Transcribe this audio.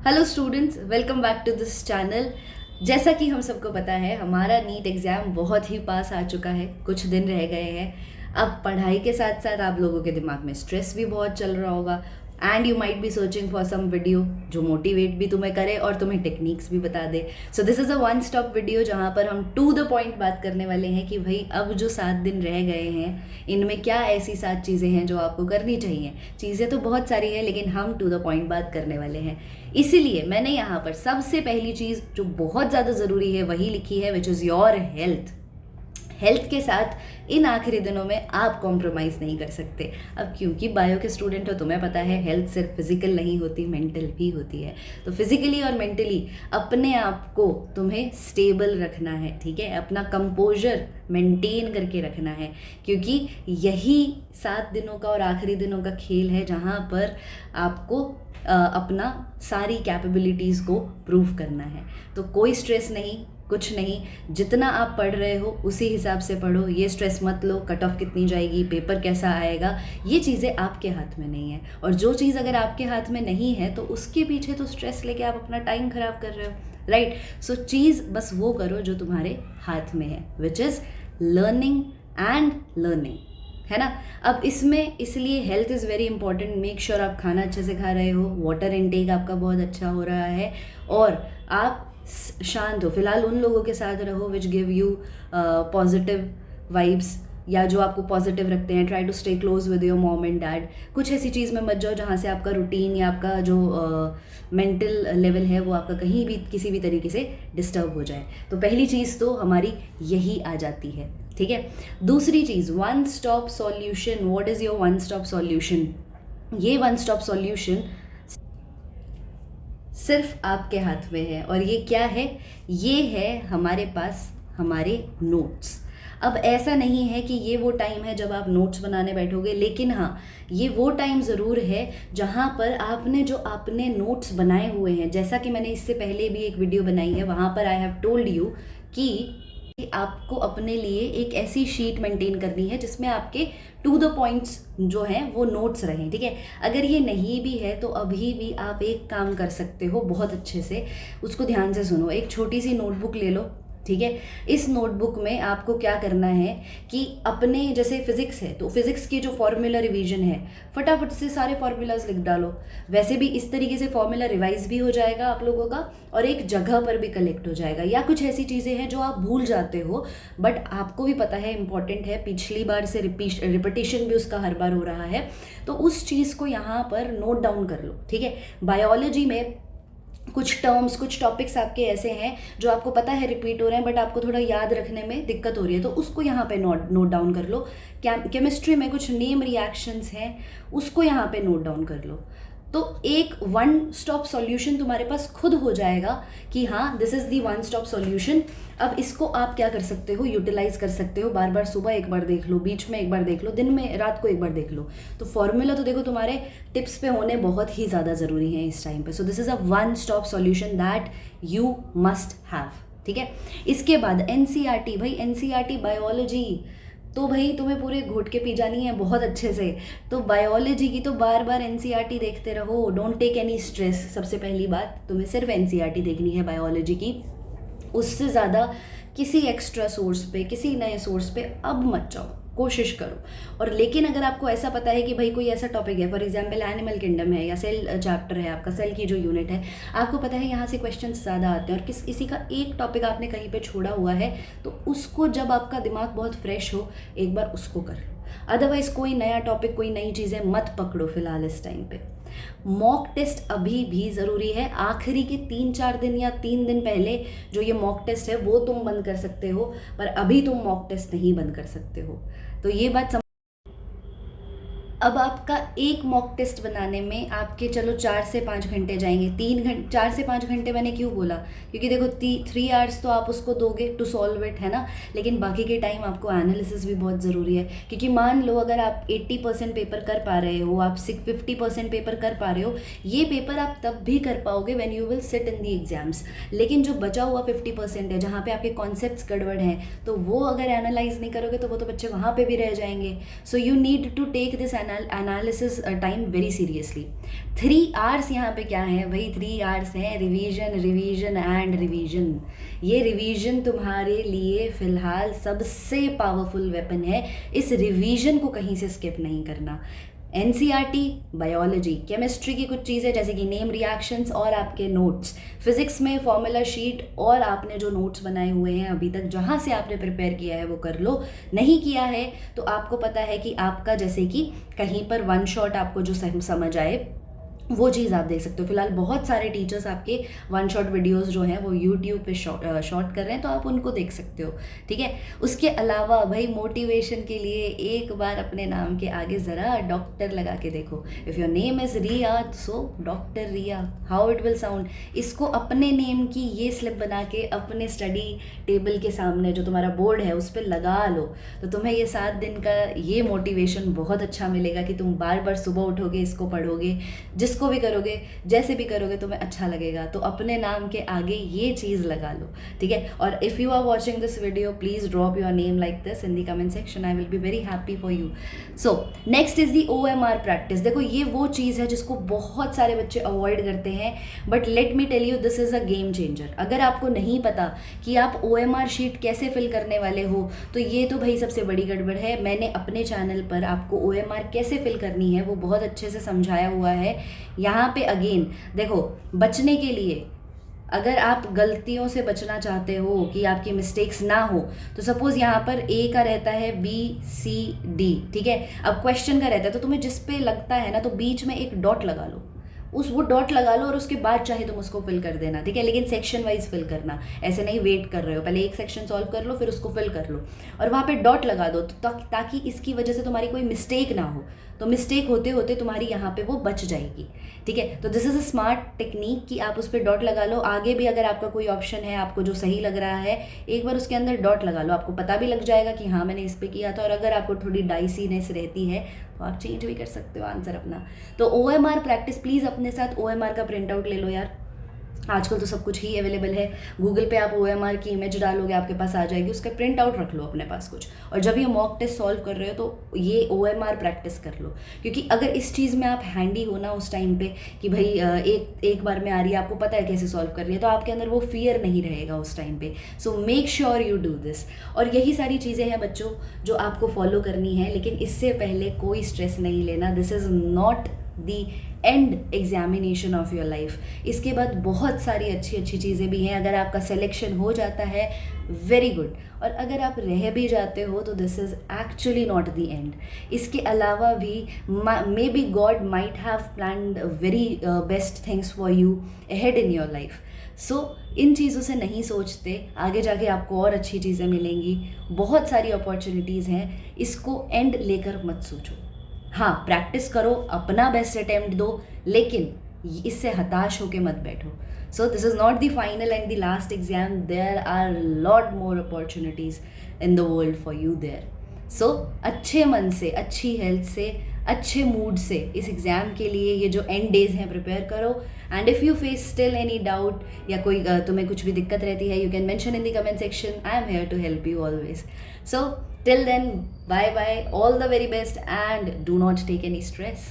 Hello students, welcome back to this channel. जैसा कि हम सबको पता है, हमारा नीट एग्ज़ाम बहुत ही पास आ चुका है, कुछ दिन रह गए हैं। अब पढ़ाई के साथ साथ आप लोगों के दिमाग में स्ट्रेस भी बहुत चल रहा होगा and you might be searching for some video जो मोटिवेट भी तुम्हें करे और तुम्हें टेक्निक्स भी बता दे। So this is a one stop video जहाँ पर हम टू द पॉइंट बात करने वाले हैं कि भाई अब जो 7 दिन रह गए हैं इनमें क्या ऐसी 7 चीज़ें हैं जो आपको करनी चाहिए। चीज़ें तो बहुत सारी हैं लेकिन हम टू द पॉइंट बात करने वाले हैं। इसीलिए मैंने यहाँ पर सबसे पहली चीज़ जो बहुत ज़्यादा ज़रूरी है वही लिखी है, which is your health. Health के साथ इन आखिरी दिनों में आप कॉम्प्रोमाइज़ नहीं कर सकते। अब क्योंकि बायो के स्टूडेंट हो, तुम्हें पता है हेल्थ सिर्फ फिजिकल नहीं होती, मेंटल भी होती है। तो फिजिकली और मेंटली अपने आप को तुम्हें स्टेबल रखना है, ठीक है। अपना कंपोजर मेंटेन करके रखना है, क्योंकि यही 7 दिनों का और आखिरी दिनों का खेल है जहाँ पर आपको अपना सारी कैपेबिलिटीज़ को प्रूव करना है। तो कोई स्ट्रेस नहीं, कुछ नहीं, जितना आप पढ़ रहे हो उसी हिसाब से पढ़ो। ये स्ट्रेस मत लो कट ऑफ कितनी जाएगी, पेपर कैसा आएगा, ये चीज़ें आपके हाथ में नहीं है। और जो चीज़ अगर आपके हाथ में नहीं है तो उसके पीछे तो स्ट्रेस लेके आप अपना टाइम ख़राब कर रहे हो, राइट। सो चीज़ बस वो करो जो तुम्हारे हाथ में है, which is learning and learning, है ना। अब इसमें इसलिए health is very important. Make sure आप खाना अच्छे से खा रहे हो, वाटर इनटेक आपका बहुत अच्छा हो रहा है और आप शांत हो। फिलहाल उन लोगों के साथ रहो which give you positive vibes या जो आपको पॉजिटिव रखते हैं। Try to stay close with your mom and dad. कुछ ऐसी चीज़ में मत जाओ जहाँ से आपका रूटीन या आपका जो मेंटल लेवल है वो आपका कहीं भी किसी भी तरीके से डिस्टर्ब हो जाए। तो पहली चीज़ तो हमारी यही आ जाती है, ठीक है। दूसरी चीज़, one stop solution. What is your one stop solution? ये वन स्टॉप सॉल्यूशन सिर्फ आपके हाथ में है। और ये क्या है? ये है हमारे पास हमारे नोट्स। अब ऐसा नहीं है कि ये वो टाइम है जब आप नोट्स बनाने बैठोगे, लेकिन हाँ, ये वो टाइम ज़रूर है जहाँ पर आपने जो आपने नोट्स बनाए हुए हैं, जैसा कि मैंने इससे पहले भी एक वीडियो बनाई है, वहाँ पर आई हैव टोल्ड यू कि आपको अपने लिए एक ऐसी शीट मेंटेन करनी है जिसमें आपके टू द पॉइंट्स जो हैं वो नोट्स रहें, ठीक है। अगर ये नहीं भी है तो अभी भी आप एक काम कर सकते हो बहुत अच्छे से, उसको ध्यान से सुनो। एक छोटी सी नोटबुक ले लो, ठीक है। इस नोटबुक में आपको क्या करना है कि अपने, जैसे फिजिक्स है तो फिजिक्स की जो फॉर्मूला रिवीजन है, फटाफट से सारे फॉर्मूलाज लिख डालो। वैसे भी इस तरीके से फॉर्मूला रिवाइज भी हो जाएगा आप लोगों का और एक जगह पर भी कलेक्ट हो जाएगा। या कुछ ऐसी चीज़ें हैं जो आप भूल जाते हो बट आपको भी पता है इंपॉर्टेंट है, पिछली बार से रिपीटेशन भी उसका हर बार हो रहा है, तो उस चीज़ को यहाँ पर नोट डाउन कर लो, ठीक है। बायोलॉजी में कुछ टर्म्स, कुछ टॉपिक्स आपके ऐसे हैं जो आपको पता है रिपीट हो रहे हैं बट आपको थोड़ा याद रखने में दिक्कत हो रही है, तो उसको यहाँ पे नोट डाउन कर लो। केमिस्ट्री में कुछ नेम रिएक्शंस हैं, उसको यहाँ पे नोट डाउन कर लो। तो एक वन स्टॉप सॉल्यूशन तुम्हारे पास खुद हो जाएगा कि हाँ, this is the one stop solution. अब इसको आप क्या कर सकते हो, यूटिलाइज कर सकते हो। बार बार सुबह एक बार देख लो, बीच में एक बार देख लो, दिन में रात को एक बार देख लो। तो फॉर्मूला तो देखो तुम्हारे टिप्स पे होने बहुत ही ज़्यादा ज़रूरी है इस टाइम पे। सो this is a one stop solution that you must have, ठीक है। इसके बाद एनसीईआरटी। भाई एनसीईआरटी बायोलॉजी तो भाई तुम्हें पूरे घोट के पी जानी है बहुत अच्छे से। तो बायोलॉजी की तो बार बार एनसीईआरटी देखते रहो, डोंट टेक एनी स्ट्रेस। सबसे पहली बात, तुम्हें सिर्फ एनसीईआरटी देखनी है बायोलॉजी की, उससे ज़्यादा किसी एक्स्ट्रा सोर्स पे, किसी नए सोर्स पे अब मत जाओ, कोशिश करो। और लेकिन अगर आपको ऐसा पता है कि भाई कोई ऐसा टॉपिक है, फॉर एग्जांपल एनिमल किंगडम है या सेल चैप्टर है आपका, सेल की जो यूनिट है, आपको पता है यहाँ से क्वेश्चंस ज़्यादा आते हैं और किसी का एक टॉपिक आपने कहीं पे छोड़ा हुआ है, तो उसको जब आपका दिमाग बहुत फ्रेश हो एक बार उसको कर लो। अदरवाइज़ कोई नया टॉपिक, कोई नई चीज़ें मत पकड़ो फिलहाल इस टाइम पे। मॉक टेस्ट अभी भी ज़रूरी है। आखिरी के 3-4 दिन या 3 दिन पहले जो ये मॉक टेस्ट है वो तुम बंद कर सकते हो, पर अभी तुम मॉक टेस्ट नहीं बंद कर सकते हो। तो ये बात अब आपका एक मॉक टेस्ट बनाने में आपके चलो 4 से 5 घंटे जाएंगे। 4 से 5 घंटे मैंने क्यों बोला? क्योंकि देखो 3 आवर्स तो आप उसको दोगे टू सॉल्व इट, है ना। लेकिन बाकी के टाइम आपको एनालिसिस भी बहुत ज़रूरी है, क्योंकि मान लो अगर आप 80% पेपर कर पा रहे हो, आप 50% पेपर कर पा रहे हो, ये पेपर आप तब भी कर पाओगे when you will sit in the exams. लेकिन जो बचा हुआ 50% है जहाँ पे आपके कॉन्सेप्ट्स गड़बड़ हैं, तो वो अगर एनालाइज नहीं करोगे तो वो तो बच्चे वहाँ पे भी रह जाएंगे। So you need to take this analysis time very seriously. 3 hours यहाँ पे क्या है भाई, 3 आवर्स हैं रिवीजन रिवीजन एंड रिवीजन। ये रिवीजन तुम्हारे लिए फ़िलहाल सबसे पावरफुल वेपन है। इस रिवीजन को कहीं से स्किप नहीं करना। एनसीईआरटी, बायोलॉजी, केमिस्ट्री की कुछ चीज़ें जैसे कि नेम रिएक्शंस और आपके नोट्स, फिजिक्स में फॉर्मूला शीट और आपने जो नोट्स बनाए हुए हैं अभी तक जहाँ से आपने प्रिपेयर किया है वो कर लो। नहीं किया है तो आपको पता है कि आपका जैसे कि कहीं पर वन शॉट आपको जो समझ आए वो चीज़ आप देख सकते हो। फिलहाल बहुत सारे टीचर्स आपके वन शॉट वीडियोस जो हैं वो यूट्यूब पे शॉर्ट कर रहे हैं, तो आप उनको देख सकते हो, ठीक है। उसके अलावा भाई मोटिवेशन के लिए एक बार अपने नाम के आगे ज़रा डॉक्टर लगा के देखो। If your name is Riya, so doctor Riya, how it will sound. इसको अपने नेम की ये स्लिप बना के अपने स्टडी टेबल के सामने जो तुम्हारा बोर्ड है उस पर लगा लो, तो तुम्हें ये 7 दिन का ये मोटिवेशन बहुत अच्छा मिलेगा कि तुम बार बार सुबह उठोगे, इसको पढ़ोगे, जिसको भी करोगे, जैसे भी करोगे तुम्हें अच्छा लगेगा। तो अपने नाम के आगे ये चीज़ लगा लो, ठीक है। और if you are watching this video, please drop your name like this in the comment section, I will be very happy for you. So next is the OMR practice. देखो ये वो चीज़ है जिसको बहुत सारे बच्चे अवॉइड करते हैं, but let me tell you this is a game changer. अगर आपको नहीं पता कि आप OMR शीट कैसे फिल करने वाले हो, तो ये तो भाई सबसे बड़ी गड़बड़ है। मैंने अपने चैनल पर आपको OMR कैसे फिल करनी है वो बहुत अच्छे से समझाया हुआ है। यहाँ पे अगेन देखो, बचने के लिए अगर आप गलतियों से बचना चाहते हो कि आपकी मिस्टेक्स ना हो, तो सपोज़ यहाँ पर A का रहता है BCD, ठीक है। अब क्वेश्चन का रहता है, तो तुम्हें जिस पे लगता है ना तो बीच में एक डॉट लगा लो, वो डॉट लगा लो और उसके बाद चाहे तुम उसको फिल कर देना, ठीक है। लेकिन सेक्शन वाइज फिल करना, ऐसे नहीं वेट कर रहे हो, पहले एक सेक्शन सॉल्व कर लो फिर उसको फिल कर लो और वहाँ पे डॉट लगा दो, तो ताकि इसकी वजह से तुम्हारी कोई मिस्टेक ना हो। तो मिस्टेक होते होते तुम्हारी यहाँ पे वो बच जाएगी, ठीक है। तो this is a smart technique कि आप उस पर डॉट लगा लो। आगे भी अगर आपका कोई ऑप्शन है आपको जो सही लग रहा है, एक बार उसके अंदर डॉट लगा लो, आपको पता भी लग जाएगा कि हाँ मैंने इस पर किया था। और अगर आपको थोड़ी डाइसीनेस रहती है तो आप चेंज भी कर सकते हो आंसर अपना। तो OMR प्रैक्टिस, प्लीज़ अपने साथ OMR का प्रिंट आउट ले लो यार। आजकल तो सब कुछ ही अवेलेबल है, गूगल पे आप OMR की इमेज डालोगे आपके पास आ जाएगी, उसका प्रिंट आउट रख लो अपने पास कुछ। और जब ये मॉक टेस्ट सॉल्व कर रहे हो तो ये OMR प्रैक्टिस कर लो, क्योंकि अगर इस चीज़ में आप हैंडी हो ना उस टाइम पे कि भाई एक बार में आ रही है, आपको पता है कैसे सॉल्व कर रही है, तो आपके अंदर वो फियर नहीं रहेगा उस टाइम पे। So make sure you do this. और यही सारी चीज़ें हैं बच्चों जो आपको फॉलो करनी है, लेकिन इससे पहले कोई स्ट्रेस नहीं लेना। This is not the and examination of your life. इसके बाद बहुत सारी अच्छी अच्छी चीज़ें भी हैं। अगर आपका सिलेक्शन हो जाता है, वेरी गुड, और अगर आप रह भी जाते हो तो this is actually not the end. इसके अलावा भी may be God might have planned very best things for you ahead in your life. So इन चीज़ों से नहीं सोचते, आगे जाके आपको और अच्छी चीज़ें मिलेंगी, बहुत सारी अपॉर्चुनिटीज़ हैं। इसको एंड लेकर मत सोचो। हाँ, प्रैक्टिस करो, अपना बेस्ट अटेम्प्ट दो, लेकिन इससे हताश होके मत बैठो। So this is not the final end the last exam, there are lot more opportunities in the world for you there. So अच्छे मन से, अच्छी हेल्थ से, अच्छे मूड से इस एग्ज़ाम के लिए ये जो एंड डेज हैं प्रिपेयर करो। And if you face still any doubt या कोई तुम्हें कुछ भी दिक्कत रहती है, you can mention in the comment section, I am here to help you always. So till then, bye bye, all the very best, and do not take any stress.